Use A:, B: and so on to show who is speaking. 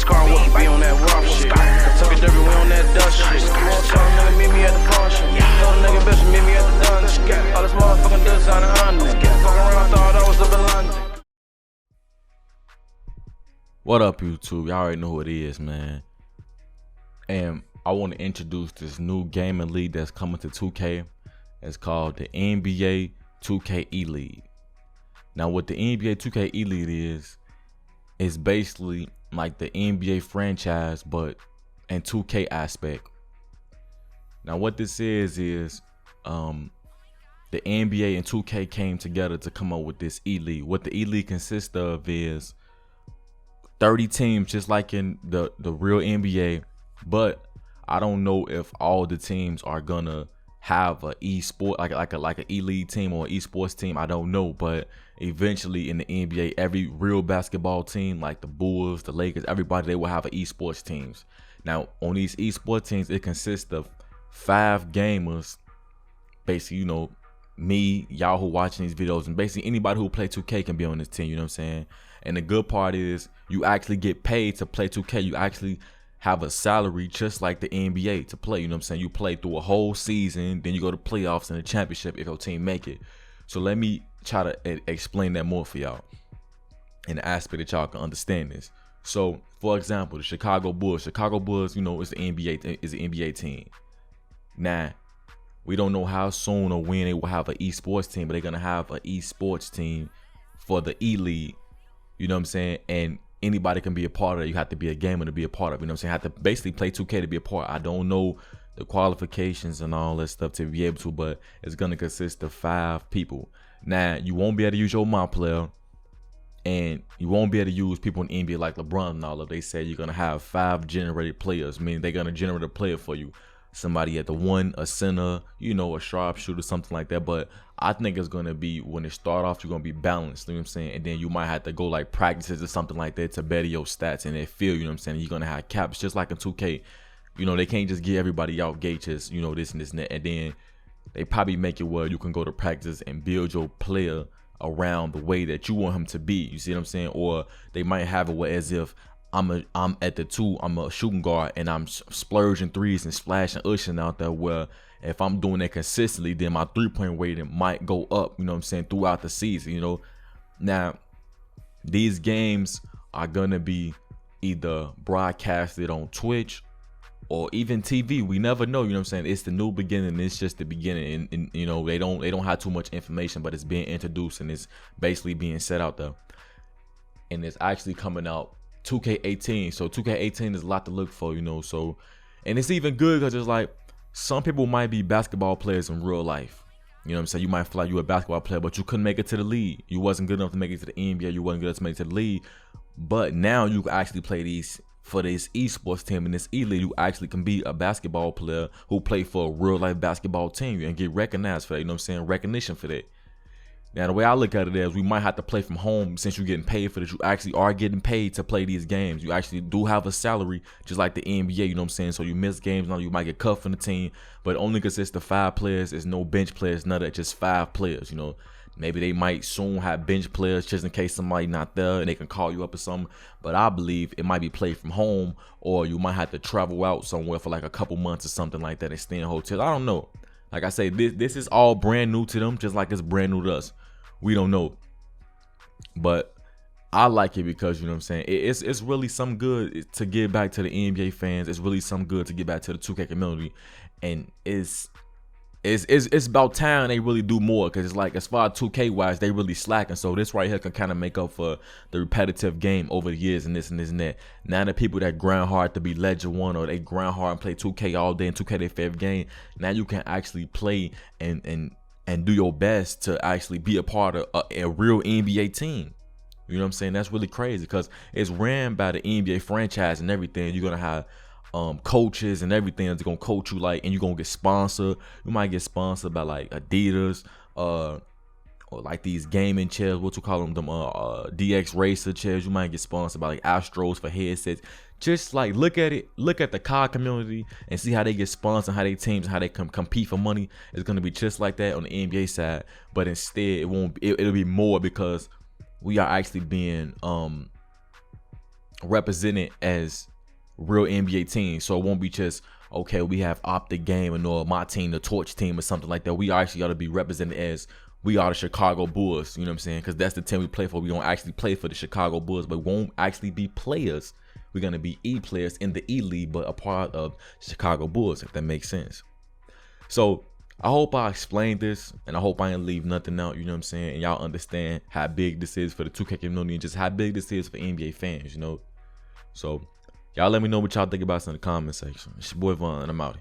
A: scar, what be on that rough shit. Took it everywhere on that dust shit. More time, nigga, meet me at the function. Told a nigga, bitch, meet me at the dungeon. All this motherfucking designer honey. Fuck around, thought I was up in London.
B: What up, YouTube? Y'all already know who it is, man. And I want to introduce this new gaming league that's coming to 2K. It's called the NBA 2K eLeague. Now, what the NBA 2K eLeague is basically like the NBA franchise, but in 2K aspect. Now, what this is the NBA and 2K came together to come up with this eLeague. What the eLeague consists of is 30 teams, just like in the real NBA, but I don't know if all the teams are gonna have a eSport like an eLeague team or an eSports team. I don't know, but eventually in the NBA, every real basketball team, like the Bulls, the Lakers, everybody, they will have an eSports teams. Now, on these eSports teams, it consists of 5 gamers, basically, you know, me, y'all who watching these videos, and basically anybody who play 2K can be on this team, you know what I'm saying? And the good part is you actually get paid to play 2K. You actually have a salary just like the NBA to play, you know what I'm saying? You play through a whole season, then you go to playoffs and the championship if your team make it. So let me try to explain that more for y'all in the aspect that y'all can understand this. So, for example, the Chicago Bulls, you know, is the NBA team. Now, we don't know how soon or when they will have an eSports team, but they're gonna have an eSports team for the eLeague. You know what I'm saying? And anybody can be a part of it. You have to be a gamer to be a part of it. You know what I'm saying? You have to basically play 2K to be a part. I don't know the qualifications and all that stuff to be able to, but it's going to consist of 5 people. Now, you won't be able to use your my player, and you won't be able to use people in the NBA like LeBron and all of. They say you're going to have 5 generated players, meaning they're going to generate a player for you. Somebody at the 1, a center, you know, a sharpshooter, something like that. But I think it's going to be, when it start off, you're going to be balanced, you know what I'm saying? And then you might have to go like practices or something like that to better your stats and their feel, you know what I'm saying? You're going to have caps just like in 2K. You know, they can't just give everybody out gauges, you know, this and this and that. And then they probably make it where you can go to practice and build your player around the way that you want him to be. You see what I'm saying? Or they might have it where as if I'm at the 2, I'm a shooting guard, and I'm splurging threes and splashing ushing out there, where if I'm doing that consistently, then my 3-point rating might go up, you know what I'm saying, throughout the season, you know. Now, these games are gonna be either broadcasted on Twitch or even TV. We never know, you know what I'm saying? It's the new beginning. It's just the beginning, and you know, they don't have too much information, but it's being introduced and it's basically being set out there, and it's actually coming out 2K18. So 2K18 is a lot to look for, you know. So, and it's even good because it's like some people might be basketball players in real life, you know what I'm saying? You might feel like you're a basketball player, but you couldn't make it to the league. You wasn't good enough to make it to the NBA. You wasn't good enough to make it to the league. But now you can actually play these for this eSports team and this eLeague. You actually can be a basketball player who play for a real life basketball team and get recognized for that, you know what I'm saying? Recognition for that. Now, the way I look at it is we might have to play from home. Since you're getting paid for this, you actually are getting paid to play these games. You actually do have a salary, just like the NBA, you know what I'm saying? So you miss games, now you might get cut from the team, but it only consists of 5 players. There's no bench players, none of that, just 5 players, you know. Maybe they might soon have bench players just in case somebody not there and they can call you up or something. But I believe it might be played from home, or you might have to travel out somewhere for like a couple months or something like that and stay in hotels. I don't know. Like I say, this is all brand new to them, just like it's brand new to us. We don't know, but I like it because, you know what I'm saying, it's really some good to give back to the NBA fans. It's really some good to give back to the 2K community, and it's about time they really do more, because it's like, as far as 2K wise, they really slacking. So this right here can kind of make up for the repetitive game over the years and this and this and that. Now the people that grind hard to be Legend 1, or they grind hard and play 2K all day and 2K their favorite game, now you can actually play and do your best to actually be a part of a real NBA team. You know what I'm saying? That's really crazy because it's ran by the NBA franchise and everything. You're gonna have coaches and everything that's gonna coach you, like, and you're gonna get sponsored. You might get sponsored by like Adidas, or like these gaming chairs, what you call them, DX Racer chairs. You might get sponsored by like Astros for headsets. Just like look at the COD community and see how they get sponsored, how they teams, how they compete for money. It's gonna be just like that on the NBA side, but instead it'll be more, because we are actually being represented as real NBA teams. So it won't be just, okay, we have Optic Gaming or my team, the Torch team or something like that. We actually got to be represented as we are the Chicago Bulls. You know what I'm saying? Because that's the team we play for. We don't actually play for the Chicago Bulls, but we won't actually be players. We're going to be E-players in the E-League, but a part of Chicago Bulls, if that makes sense. So I hope I explained this, and I hope I didn't leave nothing out, you know what I'm saying? And y'all understand how big this is for the 2K community and just how big this is for NBA fans, you know? So y'all let me know what y'all think about this in the comment section. It's your boy Von, and I'm out.